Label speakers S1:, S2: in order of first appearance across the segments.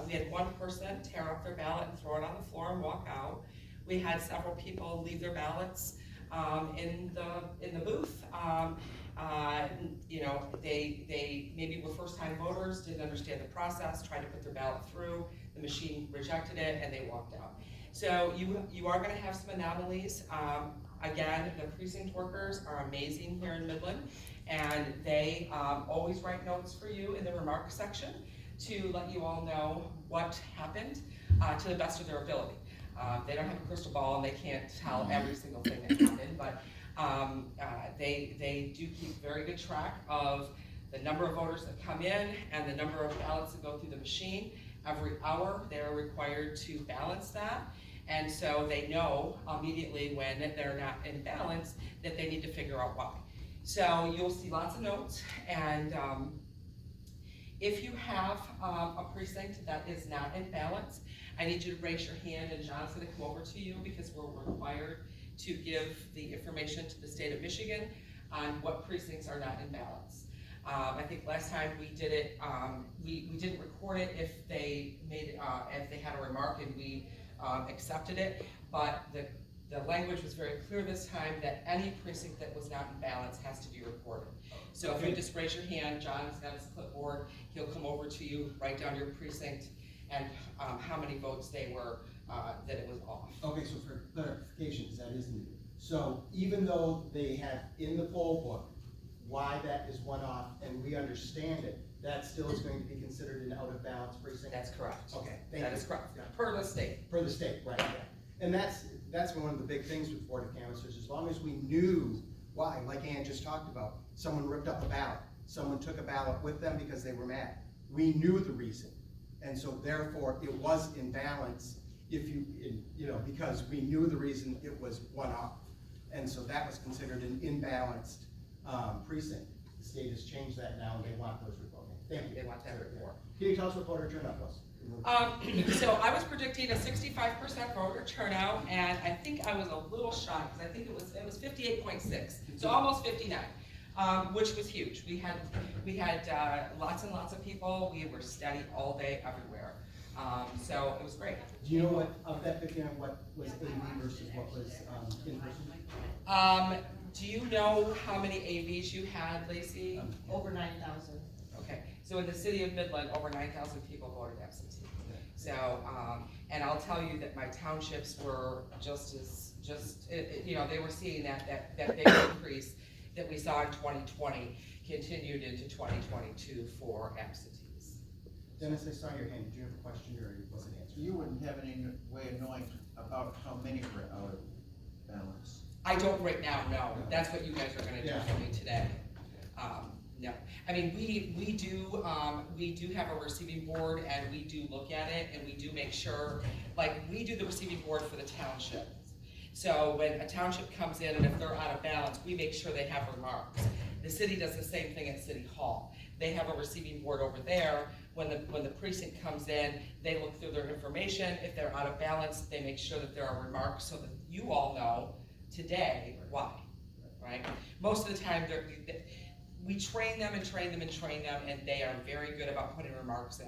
S1: we had one person tear up their ballot and throw it on the floor and walk out. We had several people leave their ballots in the booth. You know, they maybe were first-time voters, didn't understand the process, tried to put their ballot through, the machine rejected it, and they walked out. So you are gonna have some anomalies. Again, the precinct workers are amazing here in Midland, and they always write notes for you in the remarks section to let you all know what happened to the best of their ability. They don't have a crystal ball and they can't tell every single thing that happened, but they do keep very good track of the number of voters that come in and the number of ballots that go through the machine. Every hour they're required to balance that, and so they know immediately when they're not in balance that they need to figure out why. So you'll see lots of notes, and if you have a precinct that is not in balance, I need you to raise your hand, and John's gonna come over to you because we're required to give the information to the state of Michigan on what precincts are not in balance. I think last time we did it, we didn't record it if they made if they had a remark and we accepted it, but the language was very clear this time that any precinct that was not in balance has to be recorded. So if you just raise your hand, John's got his clipboard, he'll come over to you, write down your precinct and how many votes they were, that it was off.
S2: Okay, so for clarification, because that is new. So even though they have in the poll book why that is one off and we understand it, that still is going to be considered an out of balance precinct?
S1: That's correct.
S2: Okay, thank you.
S1: That is correct, per the state.
S2: Per the state, right, yeah. And that's one of the big things with Board of Canvassers, as long as we knew why, like Ann just talked about, someone ripped up a ballot, someone took a ballot with them because they were mad. We knew the reason, and so therefore it was in balance if you know, because we knew the reason it was one off. And so that was considered an imbalanced precinct. The state has changed that now and they want those reported. Thank you.
S1: They want that report.
S2: Can you tell us what voter turnout was?
S1: So I was predicting a 65% voter turnout, and I think I was a little shy because I think it was 58.6, so almost 59, which was huge. We had lots and lots of people. We were steady all day, everywhere. So it was great.
S2: Do you know what of that 59, what was AV versus what was in person?
S1: Do you know how many AVs you had, Lacey?
S3: Over 9,000.
S1: Okay, so in the city of Midland, over 9,000 people voted absentee. So, and I'll tell you that my townships were you know, they were seeing that big increase that we saw in 2020 continued into 2022 for absentees.
S2: Dennis, I saw your hand. Did you have a question or was it answered?
S4: You wouldn't have any way of knowing about how many were out of balance?
S1: I don't right now, no. That's what you guys are gonna do for me today. No, I mean, we do have a receiving board and we do look at it and we do make sure, like we do the receiving board for the township. So when a township comes in and if they're out of balance, we make sure they have remarks. The city does the same thing at City Hall. They have a receiving board over there. When the precinct comes in, they look through their information. If they're out of balance, they make sure that there are remarks so that you all know today why, right? Most of the time, we train them and train them and train them, and they are very good about putting remarks in.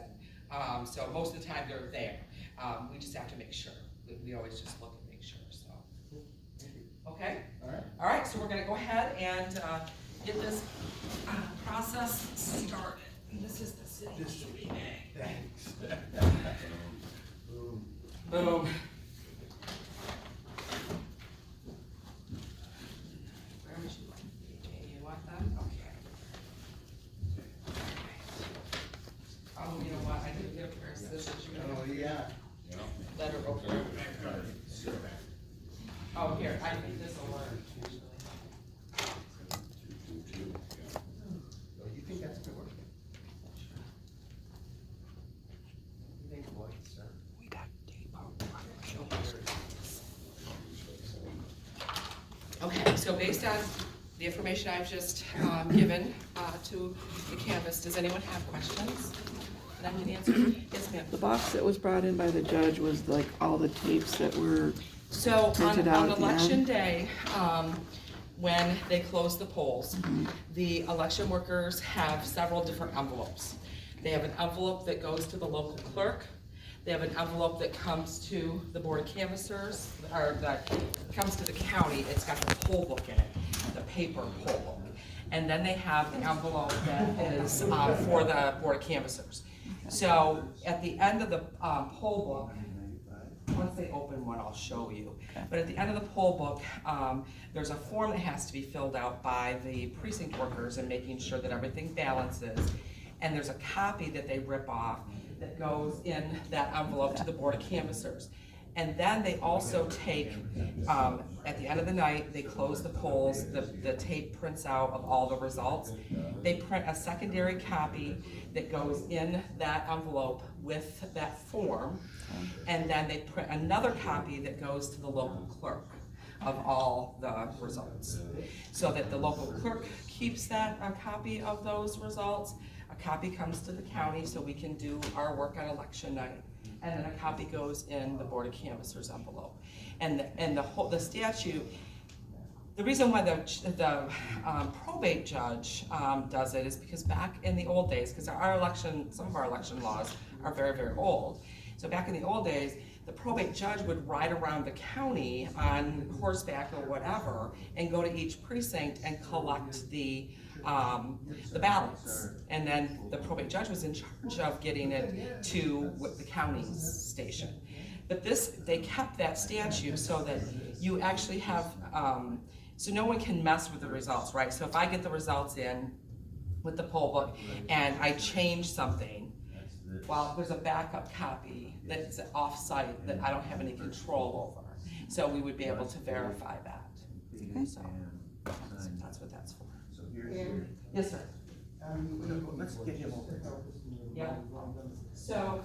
S1: So most of the time, they're there. We just have to make sure. We always just look and make sure, so. Okay?
S2: All right.
S1: All right, so we're gonna go ahead and get this process started. And this is the city.
S2: Thanks. Boom.
S1: Boom. Where would you like me? You want them? Okay. Oh, you know what? I didn't get a pair of scissors. You
S2: Oh,
S1: know,
S2: yeah.
S1: let her open. Oh, here, I think this will work.
S2: Oh, you think that's good work? You think what, sir?
S1: We got tape out. Okay, so based on the information I've just given to the canvas, does anyone have questions that I can answer? Yes, ma'am.
S5: The box that was brought in by the judge was like all the tapes that were
S1: So
S5: printed out
S1: on
S5: at the
S1: election
S5: end?
S1: day, when they close the polls, the election workers have several different envelopes. They have an envelope that goes to the local clerk, They have an envelope that comes to the Board of Canvassers, or that comes to the county. It's got the poll book in it, the paper poll book. And then they have the envelope that is for the Board of Canvassers. So at the end of the poll book, once they open one, I'll show you. But at the end of the poll book, there's a form that has to be filled out by the precinct workers and making sure that everything balances. And there's a copy that they rip off that goes in that envelope to the Board of Canvassers. And then they also take, at the end of the night, they close the polls, the tape prints out of all the results. They print a secondary copy that goes in that envelope with that form. And then they print another copy that goes to the local clerk of all the results. So that the local clerk keeps that, a copy of those results. A copy comes to the county so we can do our work on election night. And then a copy goes in the Board of Canvassers envelope. And the statute, the reason why the probate judge does it is because back in the old days, because our election, some of our election laws are very, very old. So back in the old days, the probate judge would ride around the county on horseback or whatever and go to each precinct and collect the ballots. And then the probate judge was in charge of getting it to the county's station. But they kept that statute so that you actually have, so no one can mess with the results, right? So if I get the results in with the poll book and I change something, well, there's a backup copy that's off-site that I don't have any control over. So we would be able to verify that. So that's what that's for.
S4: So here's.
S1: Yes, sir.
S4: Let's get him over here.
S1: Yeah. So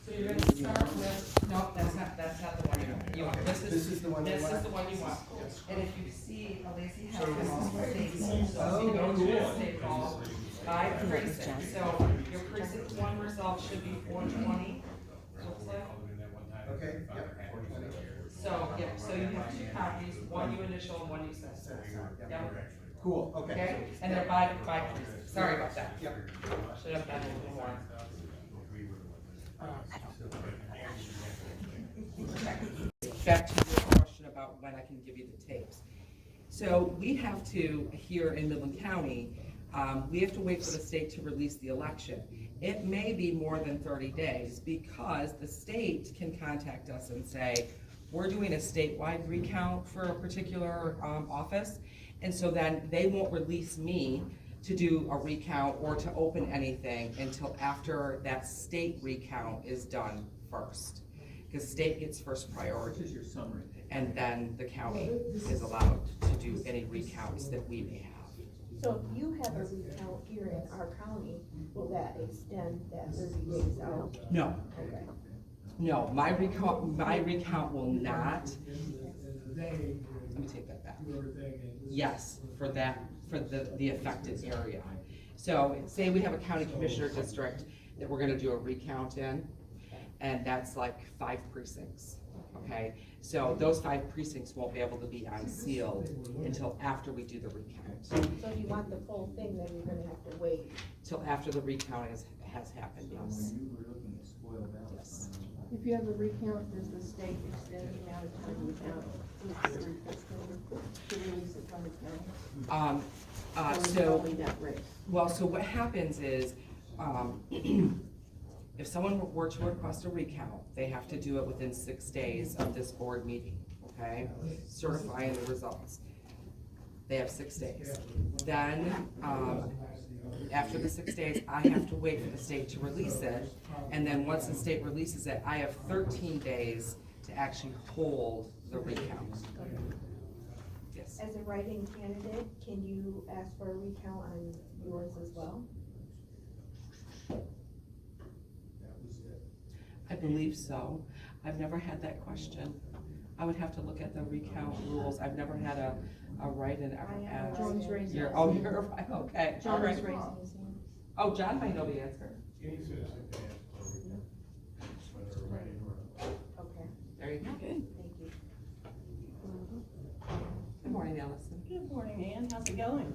S1: you're gonna start with, no, that's not the one you want. This is
S2: the one you
S1: This
S2: want?
S1: is the one you want. And if you see, Lacey has this table, so if you go to this table, by precinct. So your precinct 1 result should be 420, looks like.
S2: Okay, yep.
S1: So, yeah, so you have 2 copies, one you initial and one you send. Yep.
S2: Cool, okay.
S1: Okay, and they're by precinct. Sorry about that.
S2: Yep.
S1: Should have done it more. Back to your question about when I can give you the tapes. So we have to, here in Midland County, we have to wait for the state to release the election. It may be more than 30 days because the state can contact us and say, we're doing a statewide recount for a particular office. And so then they won't release me to do a recount or to open anything until after that state recount is done first. Because state gets first priority.
S3: Your summary.
S1: And then the county is allowed to do any recounts that we may have.
S6: So if you have a recount here in our county, will that extend that 30 days out?
S1: No,
S6: Okay.
S1: no, my recount will not. Let me take that back. Yes, for the affected area. So say we have a county commissioner district that we're gonna do a recount in, and that's like 5 precincts, okay? So those 5 precincts won't be able to be unsealed until after we do the recount.
S6: So if you want the full thing, then you're gonna have to wait.
S1: Till after the recount has happened, yes. Yes.
S6: If you have a recount, does the state extend the amount of time without to release it from the county? Or is it
S1: So,
S6: only that race?
S1: well, so what happens is, if someone were to request a recount, they have to do it within 6 days of this board meeting, okay? Certifying the results. They have 6 days. Then, after the 6 days, I have to wait for the state to release it. And then once the state releases it, I have 13 days to actually hold the recount. Yes.
S6: As a write-in candidate, can you ask for a recount on yours as well?
S1: I believe so. I've never had that question. I would have to look at the recount rules. I've never had a write-in ever asked.
S6: John's raising
S1: You're,
S6: his
S1: oh,
S6: hand.
S1: you're right, okay. All
S6: John
S1: right.
S6: is raising his hand.
S1: Oh, John might know the answer.
S6: Okay,
S1: There you go.
S6: thank you.
S1: Good morning, Allison.
S7: Good morning, Ann. How's it going?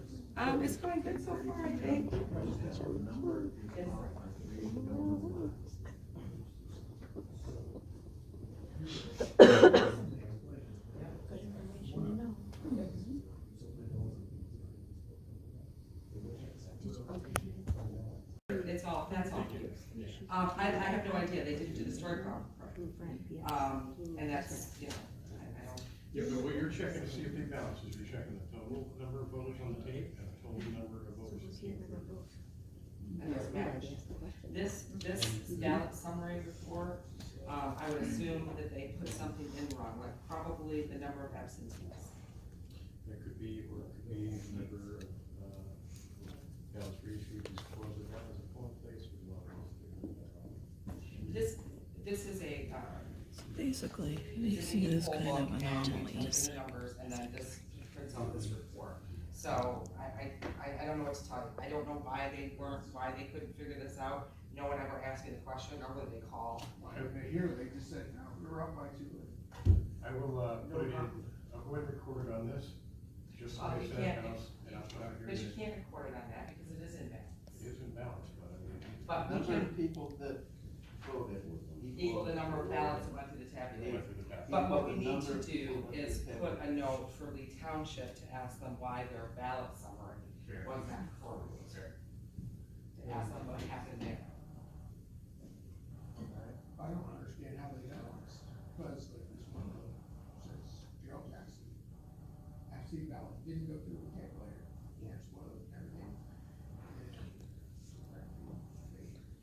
S1: It's going good so far, I think.
S6: Good information to know.
S1: It's all, that's all. I have no idea, they didn't do the story properly. And that's, you know, I don't.
S3: Yeah, but what you're checking to see if they balance is you're checking the total number of voters on the tape and the total number of voters that came through.
S1: And it's matched. This ballot summary report, I would assume that they put something in wrong, like probably the number of absentees.
S3: That could be, or it could be the number of, ballots for each week is closed, that was a polling place, with a lot of
S1: This is a,
S5: Basically, you see this kind of anomalies.
S1: numbers, and then this prints out this report. So I don't know what to tell you. I don't know why they couldn't figure this out. No one ever asked me the question, or would they call?
S8: Here, they just said, no, we're up by 2.
S3: I will, put it in, I'll go ahead and record it on this, just
S1: Oh,
S3: like I
S1: you
S3: said,
S1: can't.
S3: and I'll put out here.
S1: But you can't record it on that because it is in balance.
S3: It isn't balanced, but I mean.
S1: But we
S4: Number
S1: can
S4: of people that voted.
S1: equal the number of ballots that went through the
S3: It
S1: tabulator.
S3: went through the path.
S1: But what we
S4: The
S1: need
S4: number
S1: to
S4: of
S1: do
S4: people that
S1: is
S4: they
S1: put a note for Lee Township to ask them why their ballot summary was not correct. To ask them what happened there.
S8: I don't understand how they balance, because like this one of them says Gerald Jackson, absentee ballot didn't go through the calculator. Yes, one of everything.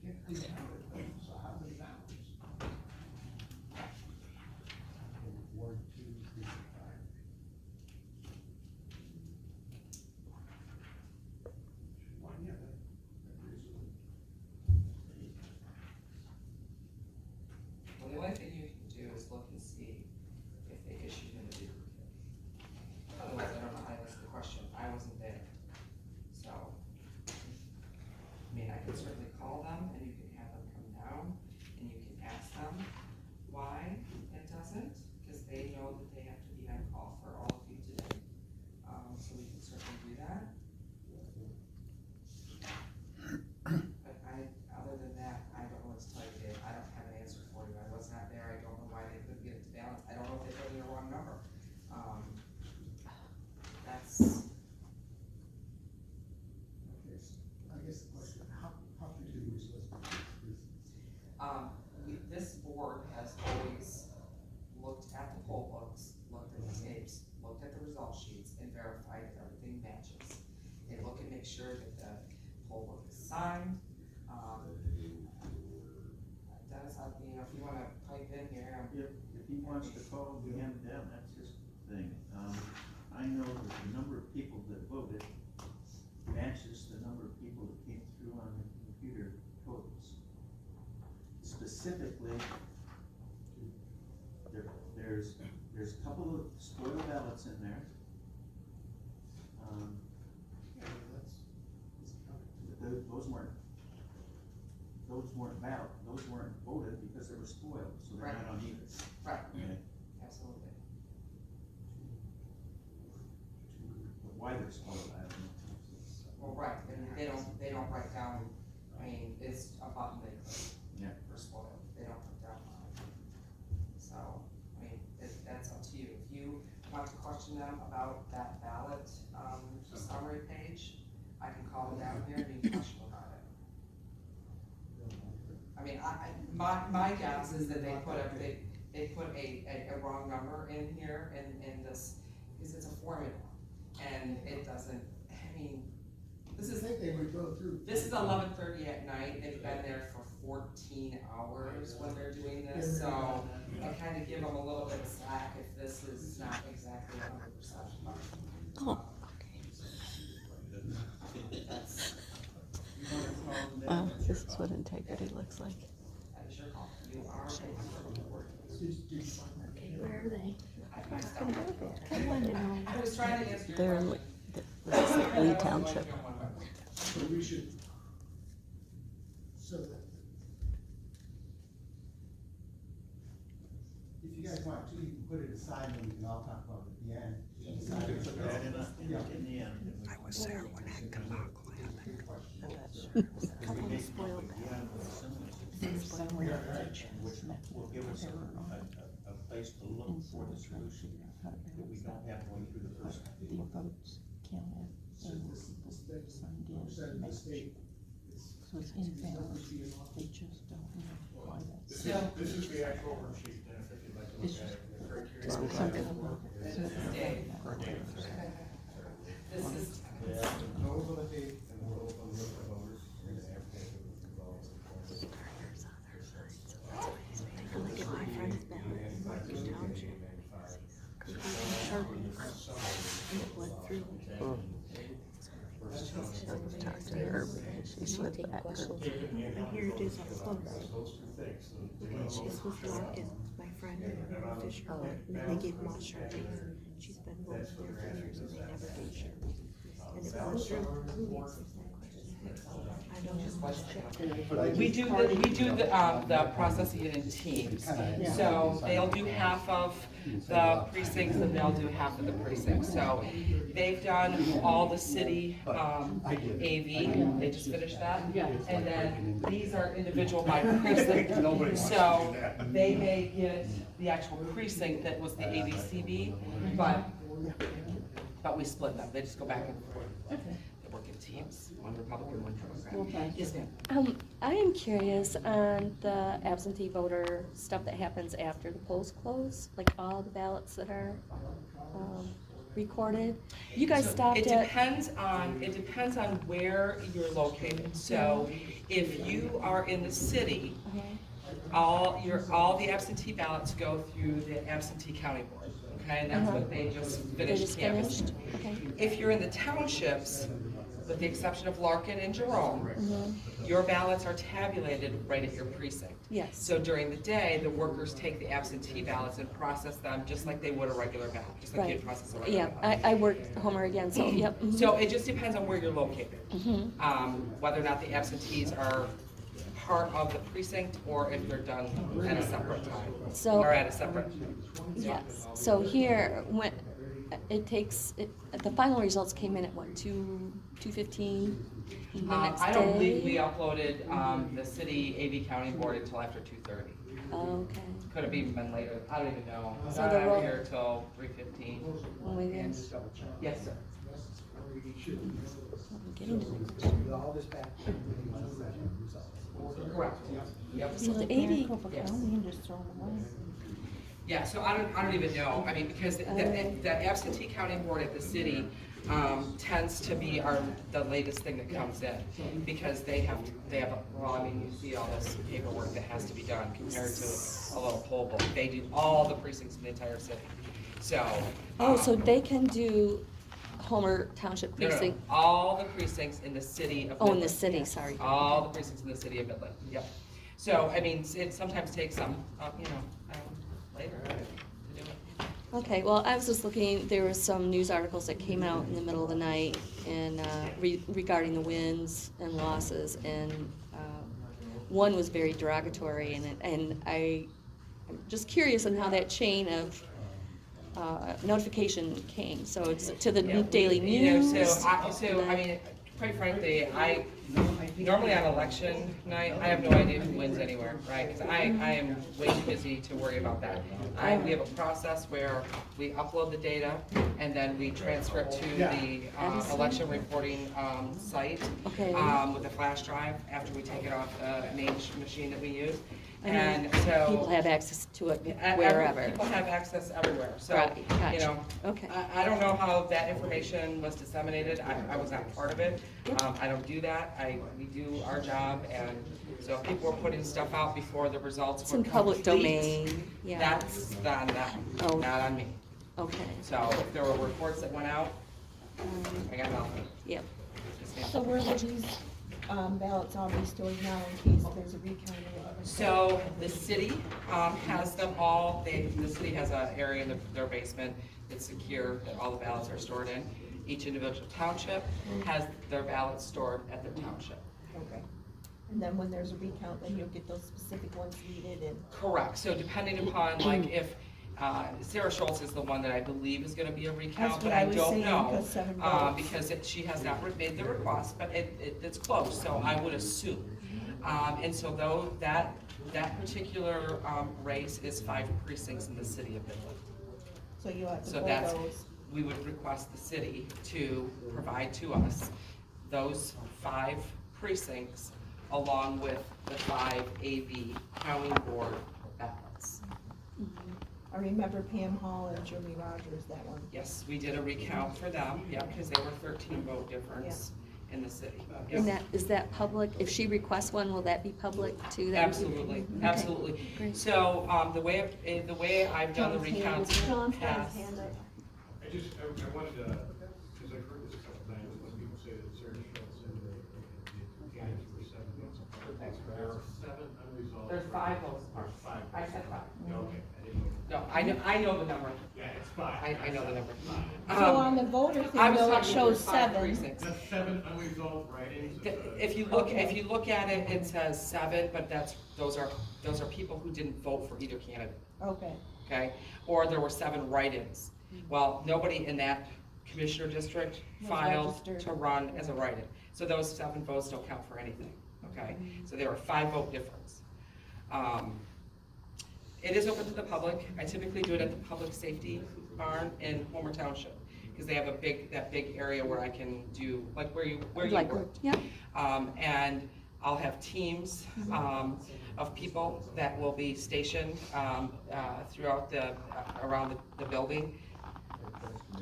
S8: And they can't figure out it, so how do they balance?
S2: Ward 2, 3, 5.
S8: Why, yeah, that agrees with it.
S1: Well, the only thing you can do is look and see if they issued him a duplicate. Otherwise, I don't know how to answer the question. I wasn't there. So, I mean, I can certainly call them and you can have them come down and you can ask them why it doesn't, because they know that they have to be on call for all of you today. So we can certainly do that. But other than that, I don't know what to tell you, Dave. I don't have an answer for you. I was not there. I don't know why they couldn't get it to balance. I don't know if they put in the wrong number. That's,
S8: Okay, so I guess the question, how quickly was this?
S1: this board has always looked at the poll books, looked at the tapes, looked at the result sheets, and verified that everything matches. They look and make sure that the poll book is signed. Dennis, you know, if you wanna pipe in here,
S4: If he wants to call him down, that's his thing. I know that the number of people that voted matches the number of people that came through on the computer totals. Specifically, there's a couple of spoiled ballots in there.
S8: Yeah, that's
S4: But those weren't voted because they were spoiled, so they're not on either.
S1: right,
S4: Okay?
S1: absolutely.
S4: But why they're spoiled, I don't know.
S1: Well, right, and they don't write down, I mean, it's a button they click.
S4: Yeah.
S1: For spoil, they don't put down on it. So, I mean, that's up to you. If you want to question them about that ballot, summary page, I can call them down here and you can question about it. I mean, my guess is that they put a wrong number in here in this, because it's a formula. And it doesn't, I mean,
S8: I think they would go through.
S1: this is 11:30 at night, they've been there for 14 hours when they're doing this, so I kind of give them a little bit of slack if this is not exactly 100%.
S5: Oh, this is what integrity looks like.
S1: That is your call, you are a board.
S6: Okay, where are they?
S1: I stopped.
S6: I wanted to know.
S1: I was trying to answer your
S5: They're in
S1: question.
S5: this is Lee Township.
S8: So we should, so that,
S2: If you guys want to, you can put it aside and we can all talk about it at the end.
S4: We could put that in the end.
S5: I was there when that debacle happened.
S6: Couple of spoiled
S4: Yeah,
S6: ballots.
S4: but some-
S6: They spoiled
S4: which will give us a place to look for the solution that we don't have going through the first.
S5: The votes counted, and people signed in to make sure. So it's invalid, they just don't know why that's.
S3: This is the actual worksheet, then, if you'd like to look at it. The criteria.
S5: Some kind of-
S1: This is,
S3: No open the tape, and we'll open the list of voters. We're gonna advocate for the results.
S6: Look at my friend's ballot in Market Township. It went through.
S5: Talk to her, she said that.
S6: And here it is up close.
S3: Those two things.
S6: This was Larkin, my friend, and Fisher, and then they gave them all Sharpies. She's been voting there for years and they never gave Sharpies. And it goes through. I don't know.
S1: we do the processing in teams. So they'll do half of the precincts and they'll do half of the precincts. So they've done all the city, AV, they just finished that. And then these are individual by precinct. So they may get the actual precinct that was the AVCB, but we split them. They just go back and forth. They work in teams, one Republican, one Democrat. Yes, ma'am.
S9: I am curious on the absentee voter stuff that happens after the polls close, like all the ballots that are recorded. You guys stopped
S1: It
S9: at,
S1: depends on where you're located. So if you are in the city, all the absentee ballots go through the absentee county board, okay? And that's what they just
S9: they
S1: finished
S9: just
S1: canvassing.
S9: finished? Okay.
S1: If you're in the townships, with the exception of Larkin and Jerome, your ballots are tabulated right at your precinct.
S9: Yes.
S1: So during the day, the workers take the absentee ballots and process them just like they would a regular ballot, just like you'd
S9: Right.
S1: process a regular
S9: Yeah,
S1: ballot.
S9: I worked Homer again, so, yep.
S1: So it just depends on where you're located. Whether or not the absentees are part of the precinct or if they're done at a separate time.
S9: So-
S1: Or at a separate.
S9: Yes, so here, when, the final results came in at what, 2:15 the next day?
S1: I don't believe we uploaded, the city AV county board until after 2:30.
S9: Okay.
S1: Could have even been later, I don't even know.
S9: So
S1: I
S9: the
S1: was
S9: roll-
S1: here till 3:15.
S9: Oh my gosh,
S1: Yes, sir.
S9: I'm getting to it.
S2: All this back.
S1: Correct. Yep.
S9: So the 80,
S1: Yes.
S7: just throw them away.
S1: Yeah, so I don't even know, I mean, because the absentee county board at the city, tends to be the latest thing that comes in. Because they have, well, I mean, you see all this paperwork that has to be done compared to a little poll book. They do all the precincts in the entire city, so.
S9: oh, so they can do Homer Township
S1: No,
S9: precinct?
S1: all the precincts in the city of Midland.
S9: Oh, in the city, sorry.
S1: All the precincts in the city of Midland, yep. So, I mean, it sometimes takes some, later to do it.
S9: Okay, well, I was just looking, there were some news articles that came out in the middle of the night and regarding the wins and losses, and one was very derogatory, and I'm just curious on how that chain of notification came. So it's to the daily news.
S1: I mean, quite frankly, normally on election night, I have no idea who wins anywhere, right? Because I am way too busy to worry about that. We have a process where we upload the data and then we transfer it to the election reporting site
S9: Okay.
S1: with a flash drive after we take it off the main machine that we use. And so
S9: People have access to it
S1: Every-
S9: wherever.
S1: People have access everywhere, so,
S9: Right, gotcha.
S1: you know.
S9: Okay.
S1: I don't know how that information was disseminated, I was not part of it. I don't do that, we do our job, and so if people were putting stuff out before the results
S9: It's
S1: were
S9: in public
S1: complete,
S9: domain, yeah.
S1: that's on them,
S9: Oh.
S1: not on me.
S9: Okay,
S1: So if there were reports that went out, I got nothing.
S9: yep.
S1: Just me.
S7: So where will these ballots all be stored now in case there's a recount?
S1: So the city has them all, the city has an area in their basement that's secure, that all the ballots are stored in. Each individual township has their ballots stored at their township.
S7: Okay. And then when there's a recount, then you'll get those specific ones needed and.
S1: Correct, so depending upon, like, if Sarah Schultz is the one that I believe is gonna be a recount,
S7: That's
S1: but
S7: what I
S1: I
S7: was
S1: don't
S7: saying,
S1: know.
S7: because 7 votes.
S1: Because she has not made the request, but it's close, so I would assume. And so though, that particular, race is 5 precincts in the city of Midland.
S7: So you have to
S1: So
S7: pull
S1: that's,
S7: those.
S1: we would request the city to provide to us those 5 precincts along with the 5 AV county board ballots.
S7: I remember Pam Hall and Jimmy Rogers, that one.
S1: Yes, we did a recount for them, yeah, because they were 13 vote difference in the city.
S9: And
S1: Yes.
S9: is that public? If she requests one, will that be public too? then?
S1: Absolutely, absolutely.
S9: Great.
S1: So, the way I've done the recounts in the
S7: John's got
S1: past.
S7: his hand up.
S3: I wanted to, because I've heard this a couple times, when people say that Sarah Schultz and the candidates were 7 votes apart. There are 7 unresolved.
S1: There's 5 votes
S3: Or
S1: apart.
S3: 5.
S1: I said 5.
S3: Okay, I didn't know.
S1: No, I know the number.
S3: Yeah, it's 5.
S1: I know the number.
S7: So on the voter
S1: I
S7: thing,
S1: was
S7: though, it
S1: talking
S7: shows
S1: about 5
S7: 7.
S1: precincts.
S3: That's 7 unresolved write-ins.
S1: If you look at it, it says 7, but those are people who didn't vote for either candidate,
S7: Okay.
S1: okay? Or there were 7 write-ins. Well, nobody in that commissioner district
S7: Was
S1: filed
S7: registered.
S1: to run as a write-in. So those 7 votes don't count for anything, okay? So there were 5 vote difference. It is open to the public. I typically do it at the public safety barn in Homer Township, because they have that big area where I can do, like where you
S9: Like,
S1: work.
S9: yeah.
S1: And I'll have teams, of people that will be stationed, throughout around the building.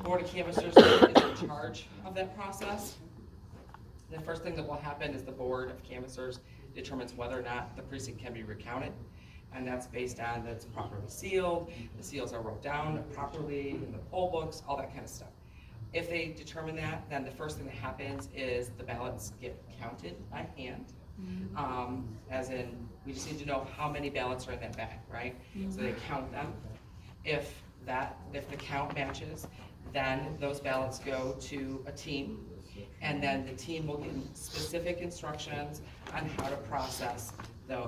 S1: Board of Canvassers is in charge of that process. The first thing that will happen is the Board of Canvassers determines whether or not the precinct can be recounted. And that's based on that it's properly sealed, the seals are wrote down properly in the poll books, all that kind of stuff. If they determine that, then the first thing that happens is the ballots get counted by hand. As in, we just need to know how many ballots are in that bag, right? So they count them. If the count matches, then those ballots go to a team, and then the team will get specific instructions on how to process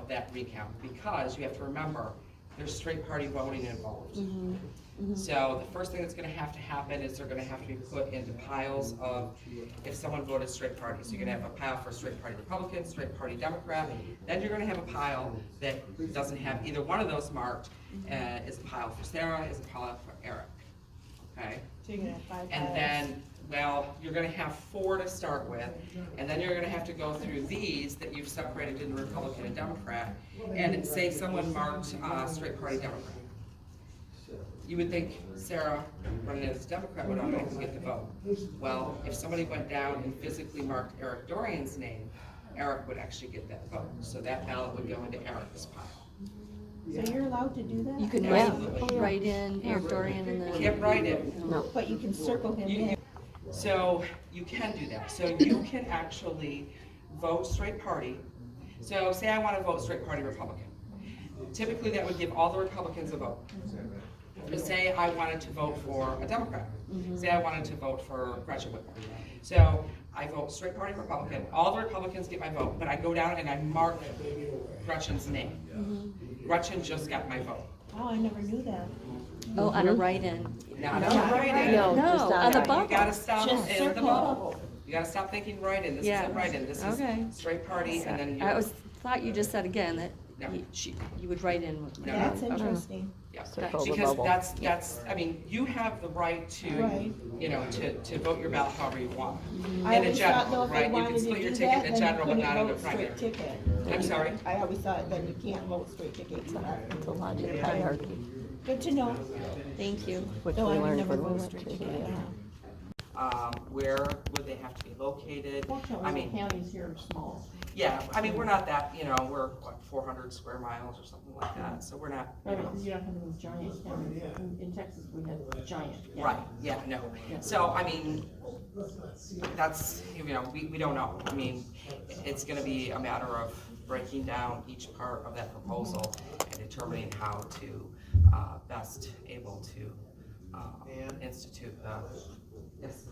S1: that recount, because you have to remember, there's straight party voting involved. So the first thing that's gonna have to happen is they're gonna have to be put into piles of, if someone voted straight party, so you're gonna have a pile for straight party Republican, straight party Democrat, then you're gonna have a pile that doesn't have either one of those marked, is a pile for Sarah, is a pile for Eric, okay?
S7: So you're gonna have 5
S1: And
S7: piles.
S1: then, well, you're gonna have 4 to start with, and then you're gonna have to go through these that you've separated into Republican and Democrat, and say someone marked, straight party Democrat. You would think Sarah, running as a Democrat, would automatically get the vote. Well, if somebody went down and physically marked Eric Dorian's name, Eric would actually get that vote, so that ballot would go into Eric's pile.
S7: So you're allowed to do that?
S9: You can
S1: Absolutely.
S9: write in Eric Dorian and then.
S1: Can't write it.
S7: But you can circle him
S1: You-
S7: in.
S1: So you can do that. So you can actually vote straight party. So say I want to vote straight party Republican. Typically, that would give all the Republicans a vote. But say I wanted to vote for a Democrat. Say I wanted to vote for Gretchen Whitmer. So I vote straight party Republican. All the Republicans get my vote, but I go down and I mark Gretchen's name. Gretchen just got my vote.
S7: Oh, I never knew that.
S9: Oh, on a write-in.
S1: Not on the write-in.
S9: No, on the
S1: You
S9: bubble.
S1: gotta stop
S7: Just
S1: in the
S7: circle
S1: bubble. You gotta stop thinking write-in, this
S9: Yeah.
S1: isn't write-in, this
S9: Okay.
S1: is straight party, and then
S9: I
S1: you're,
S9: thought you just said again that
S1: No.
S9: you would write in.
S1: No.
S7: That's
S9: Okay.
S7: interesting.
S1: yeah.
S9: Circle the
S1: Because that's, I mean, you have the right to,
S7: Right.
S1: you know, to vote your ballot however you want.
S7: I
S1: In a
S7: always thought though,
S1: general,
S7: if
S1: right,
S7: they
S1: you
S7: wanted
S1: can
S7: to
S1: split your
S7: do
S1: ticket
S7: that,
S1: in a
S7: then you
S1: general, but
S7: couldn't
S1: not in a
S7: vote straight
S1: primary.
S7: ticket.
S1: I'm sorry?
S7: I always thought then you can't vote straight ticket.
S5: It's a logic hierarchy,
S7: Good to know.
S9: Thank you.
S5: which
S7: No,
S5: we
S7: I would
S5: learned
S7: never
S5: when we
S7: vote
S5: went
S7: straight
S5: to
S7: ticket.
S5: the.
S1: Where would they have to be located? I mean,
S5: counties here are small.
S1: yeah, I mean, we're not that, you know, we're what, 400 square miles or something like that, so we're not, you know.
S5: you don't have those giant counties, in Texas, we had giant.
S1: Right, yeah, no. So, I mean, that's, you know, we don't know. I mean, it's gonna be a matter of breaking down each part of that proposal and determining how to, best able to, institute, yes.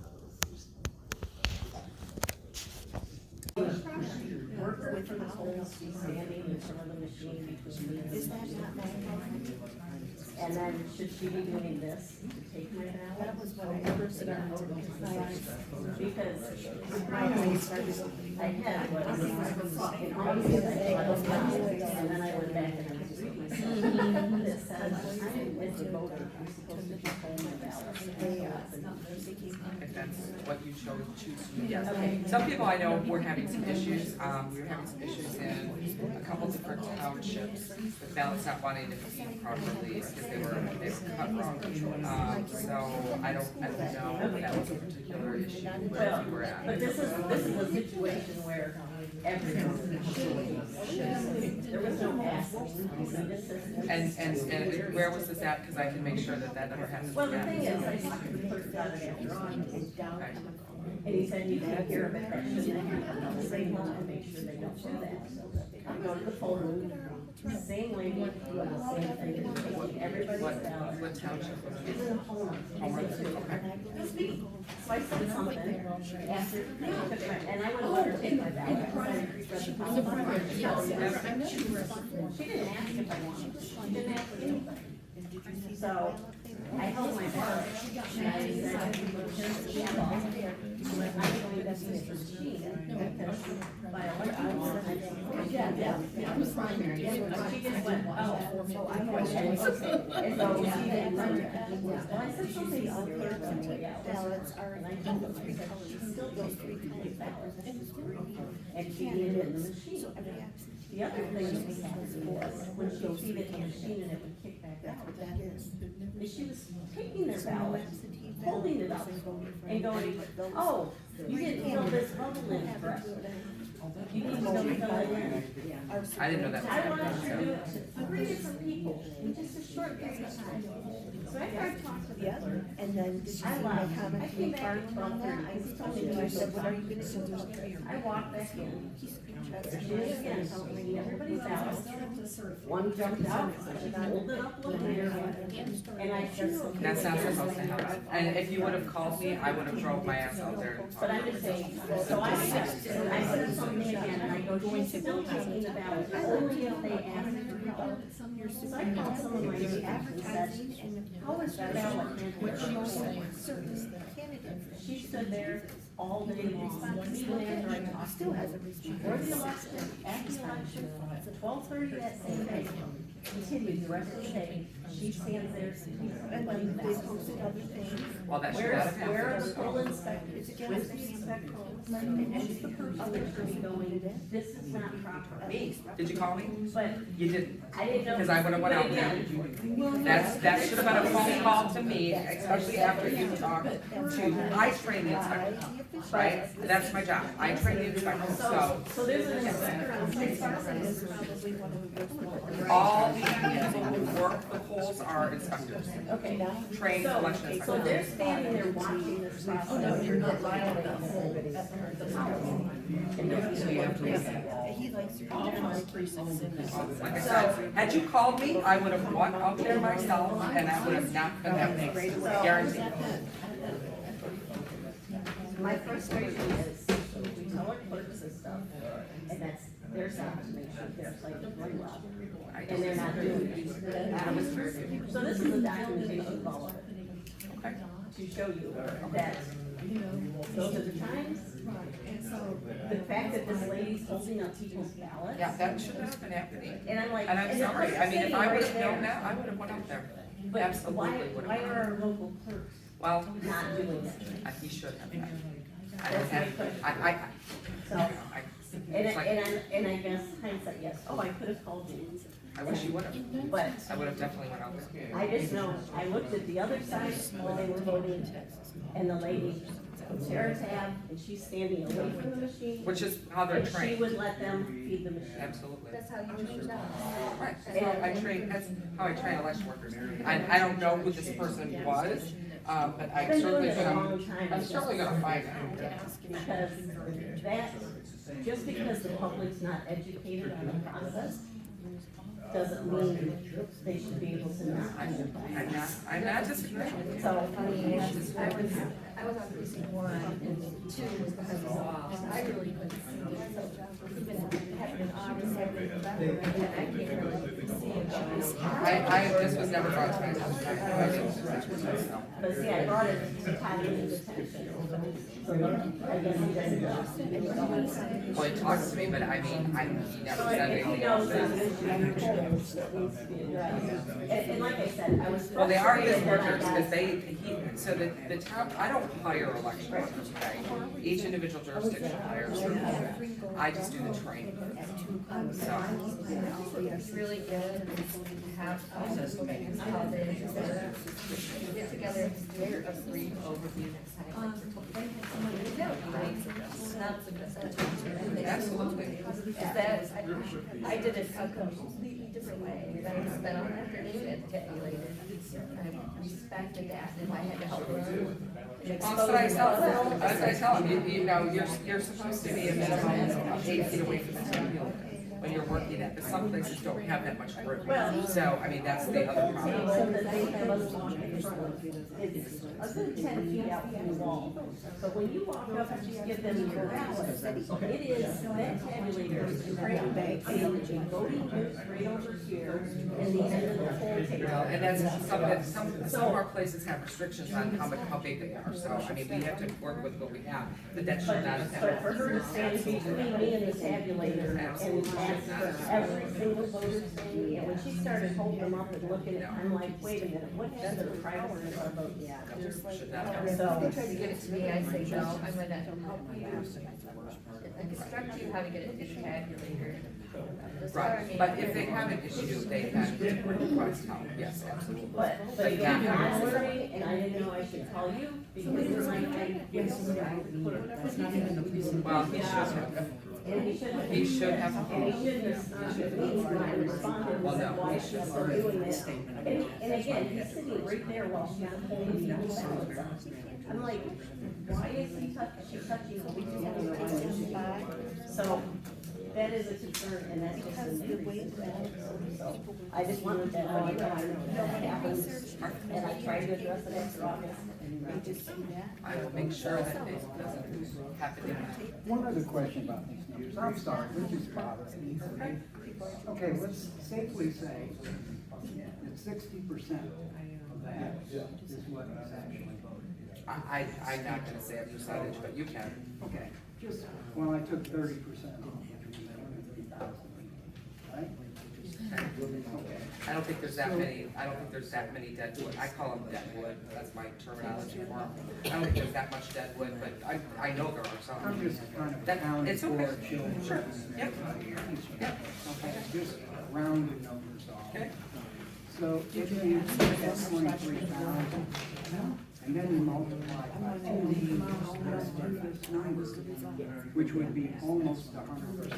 S7: Is that not 900?
S10: And then should she be doing this to take my ballot?
S6: That was what I first started to
S10: Because my eyes I had what was in all these things, and then I went back and I was reading something that says, I as a voter, I'm supposed to control my ballot.
S1: If that's what you choose to do, yes. Some people I know were having some issues, we were having some issues in a couple different townships with ballots not wanting to be properly, because they were cut wrong. So I don't know if that was a particular issue where you were at.
S10: But this is a situation where everyone, there was no asking.
S1: And where was this at, because I can make sure that that never happens
S10: Well, the thing
S1: again.
S10: is, I talked to the clerk about it after on, and he said you take care of it, that shouldn't happen, I'll say no and make sure they don't do that. I go to the poll room, same lady, doing the same thing, taking everybody's ballot.
S1: What township was
S10: It's
S1: it?
S10: in Homer.
S1: Homer,
S10: It's in-
S1: okay.
S10: It's me. So I said something, asked her, and I would let her take my ballot. She didn't ask if I wanted, she didn't ask anything. So, I held my ballot, and I said, here's the ballot. I'm going to use the machine, because by election law, it was primary. She just went, oh, so I went, and so she didn't run it. Well, I said something on the way out.
S6: Ballots are,
S10: And I told them, I said, she still goes through these ballots. And she did it in the machine. The other thing that we had was, when she feed it in the machine and it would kick back out, is she was taking their ballot, holding it up, and going, oh, you didn't fill this bubble in correctly. You need to fill it in.
S1: I didn't know that was
S10: I wanted
S1: happening,
S10: to do
S1: so.
S10: it to 3 different people in just a short period of time. So after I talked to the
S6: yeah,
S10: clerk,
S6: and then did you
S10: I
S6: see my
S10: left.
S6: comment
S10: I
S6: to
S10: came
S6: the
S10: back
S6: card
S10: at
S6: on that?
S10: 12:30.
S6: I told him, I said, what are you gonna do?
S10: I walked back in.
S6: That's
S10: I did it again, so everybody's out. One jumped out, she pulled it up, looked at her, and I just.
S1: That's not supposed to happen. And if you would have called me, I would have drove my ass out there and talked.
S10: But I'm just saying, so I said something again, and I go, she's still taking the ballot, only if they ask for help. So I called some of my neighbors and said, how is your ballot handled? She stood there all day long, even after I talked to her. Before the election, at the election, 12:30 that same day, continued the rest of the day, she stands there,
S6: And then they posted other things.
S1: Well, that should
S10: where
S1: not have
S10: where are the
S1: happened.
S10: poll inspectors, where's the inspector? And she's the person that's going, this is not proper.
S1: Me, did you call me?
S10: But
S1: You didn't,
S10: I didn't know.
S1: because I would have went out there. That should have been a phone call to me, especially after you talked to, I train the inspector, right? That's my job, I train the inspector, so
S10: So there's an inspector on site.
S1: all the people who work the polls are inspectors,
S10: Okay.
S1: trained election
S10: So
S1: inspectors.
S10: they're standing there watching this process. Oh, no, you're not violating the policy. And there's
S1: So you have to listen.
S6: He likes to all my precincts in this.
S1: Like I said, had you called me, I would have went out there myself, and that would have not been happening, guaranteed.
S10: My frustration is, we tell our clerks and stuff, and that's their job to make sure their site is run well. And they're not doing it. So this is a documentation of all of it.
S1: Okay.
S10: To show you that, those are the times. The fact that this lady's holding up people's ballots.
S1: Yeah, that should not have been happening.
S10: And I'm like.
S1: And I'm
S10: and the
S1: sorry,
S10: clerk's
S1: I mean, if
S10: sitting
S1: I would
S10: right
S1: have known
S10: there.
S1: that, I would have went out there.
S10: But
S1: Absolutely
S10: why,
S1: would
S10: why
S1: have.
S10: are our local clerks
S1: Well,
S10: not doing that?
S1: he should have. I
S10: That's
S1: don't have,
S10: my question.
S1: I,
S10: So,
S1: it's like,
S10: and I guess hindsight, yes, oh, I could have called you,
S1: I wish you would have.
S10: but
S1: I would have definitely went out there.
S10: I just know, I looked at the other side while they were voting, and the lady puts her tab, and she's standing away from the machine.
S1: Which is how they're
S10: And she
S1: trained.
S10: would let them feed the machine.
S1: Absolutely.
S6: That's how you trained up.
S1: Right, that's how I train election workers. I don't know who this person was, but I'm
S10: Been
S1: certainly
S10: doing it a long
S1: gonna,
S10: time.
S1: I'm certainly gonna find out.
S10: Because that, just because the public's not educated on the process, doesn't mean they should be able to not.
S1: I'm not disagreeing.
S10: So, I mean,
S6: I was on precinct 1 and 2 was because of law, and I really couldn't see it. So even having an office, having a background, I can't really
S1: This was never brought to my attention.
S10: But see, I brought it to Tyler's attention. So I guess he doesn't know.
S1: Well, he talks to me, but I mean, he never said anything.
S10: He knows there's an issue that needs to be addressed. And like I said, I was.
S1: Well, they are his
S10: frustrated that I
S1: workers,
S10: got-
S1: because so the town, I don't hire election workers, okay? Each individual jurisdiction hires them. I just do the training. So,
S11: It's really good to have how they get together, they're a brief overview next time. That's a good.
S1: absolutely.
S11: That, I did it a completely different way, and I spent on that, get me later. I respected that, and if I had to help them.
S1: Well, that's what I tell them. That's what I tell them. You know, you're supposed to be a minimum of 8 feet away from the field when you're working at, but some places don't have that much room. So, I mean, that's the other problem.
S10: So that they have us walk in front, it's a good 10 feet out from the wall. But when you walk up and just give them your ballot, it is, that tabulator is great bank, and voting goes right over here, and the end of the whole table.
S1: And that's some of our places have restrictions on how big they are. So, I mean, we have to work with what we have, but that should not
S10: But
S1: affect.
S10: for her to stand between me and the tabulator and ask for every single voter's thing, and when she started holding them up and looking at, I'm like, wait a minute, what happened to the privacy of our vote? Yeah.
S1: Should not affect.
S11: They try to give it to me, I say, no, I'm gonna help you, instruct you how to get it to the tabulator.
S1: Right, but if they have an issue, they can request help, yes, absolutely.
S10: But again, I'm learning, and I didn't know I should call you, because it's like, that's not even the reason.
S1: Well, he should have.
S10: And he shouldn't.
S1: He should have.
S10: And he shouldn't have, when I responded, and
S1: Well,
S10: said,
S1: no,
S10: why
S1: he
S10: is she
S1: should.
S10: still doing this? And again, he's sitting right there while she's holding the ballots. I'm like, why is she touching what we do have a right? So, that is a concern, and that's just a new way to so, I just wanted that, I know that happens, and I tried to address it after August.
S1: I will make sure that it doesn't happen again.
S12: One other question about these news, I'm sorry, this is bothering me. Okay, let's safely say that 60% of that is what is actually voted.
S1: I'm not gonna say a percentage, but you can.
S12: Okay, just, well, I took 30% off, which was 3,000, right? Okay.
S1: I don't think there's that many, dead wood. I call them dead wood, that's my terminology for them. I don't think there's that much dead wood, but I know there are some.
S12: I'm just kind of
S1: That-
S12: accounting
S1: it's okay.
S12: for children.
S1: Sure. Yep. Yep.
S12: Okay, just rounded numbers off.
S1: Okay.
S12: So if you get 23,000, and then you multiply by 2, let's get this number, which would be almost 100%.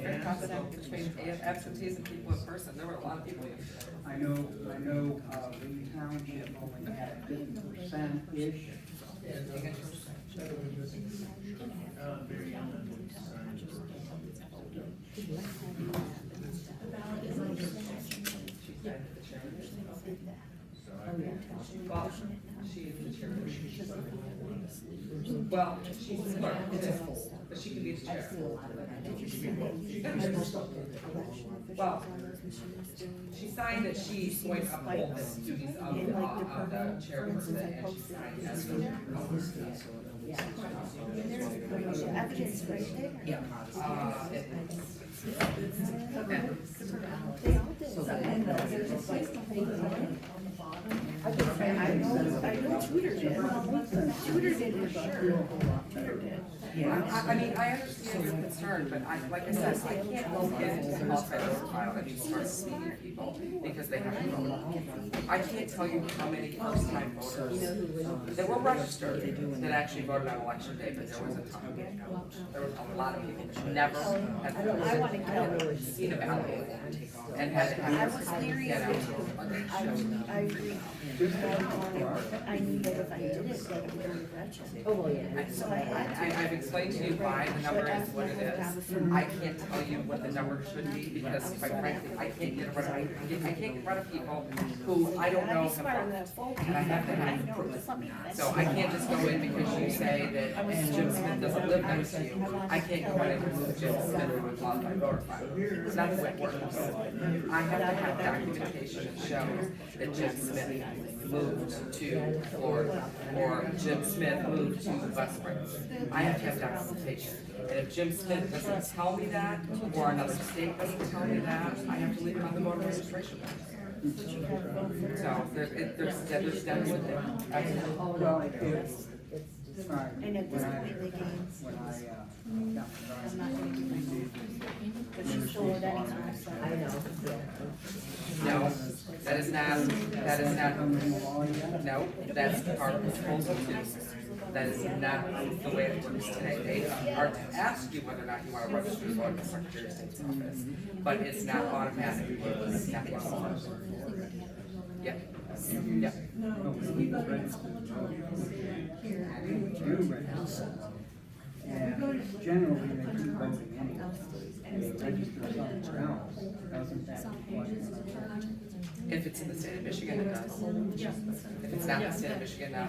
S1: Very confident between absentees and people in person, there were a lot of people yesterday.
S12: I know, Lee Township only had 50%-ish.
S1: Well, she's a clerk, but she can be the chair. Well, she signed that she's going to uphold the duties of the chairperson, and she signed as the.
S6: Evidence right there.
S1: Yeah.
S6: They all did. There's a place to hold it on. I know Tudor did. Tudor did for sure. Tudor did.
S1: I mean, I understand your concern, but like I said, I can't go into the multi-voter file and just start speaking to people because they have to vote. I can't tell you how many first-time voters that were registered that actually voted on election day, but there was a ton. There was a lot of people that never had seen a ballot and had to have.
S6: I was leery of it. I agree. I knew that if I did it, that it would be wretched.
S10: Oh, yeah.
S6: So I
S1: I've explained to you why the number is what it is. I can't tell you what the number should be because quite frankly, I can't get a I can't get rid of people who I don't know have voted, and I have to have proof. So I can't just go in because you say that Jim Smith doesn't live next to you. I can't go in and remove Jim Smith from a qualified voter file. It's not the way it works. I have to have documentation that shows that Jim Smith moved to Florida, or Jim Smith moved to West Springs. I have to have documentation. And if Jim Smith doesn't tell me that, or another state doesn't tell me that, I have to leave it on the voter registration list. So there's definitely there.
S12: Well, it's, right,
S6: And at this point, they can.
S12: when I got
S7: But she's still with that answer.
S11: I know,
S1: No, that is not, no, that's part of proposal two. That is not the way it works today. They are to ask you whether or not you want to register to vote in the Secretary of State's office, but it's not automatic. It's not automatic. Yep. Yep.
S12: And generally, they keep voting anyway. They register somewhere else, doesn't that reflect?
S1: If it's in the state of Michigan, it does. If it's not in the state of Michigan, no.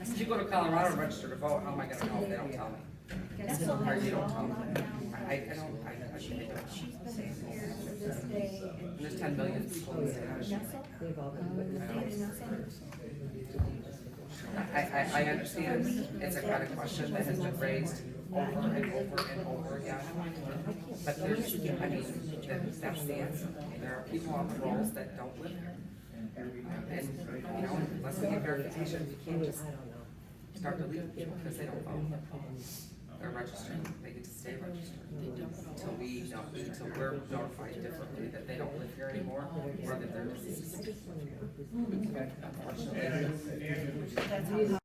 S1: If you go to Colorado and register to vote, how am I gonna know if they don't tell me? Or you don't tell me? I don't. And there's 10 million people in the state of Michigan. I understand it's a kind of question that has been raised over and over and over again. But there's, I mean, that's the answer. There are people on the rolls that don't live here. And, you know, unless we get verification, we can't just start deleting people because they don't vote. They're registered, they get to stay registered. Until we're notified differently that they don't live here anymore, or that they're deceased. Unfortunately.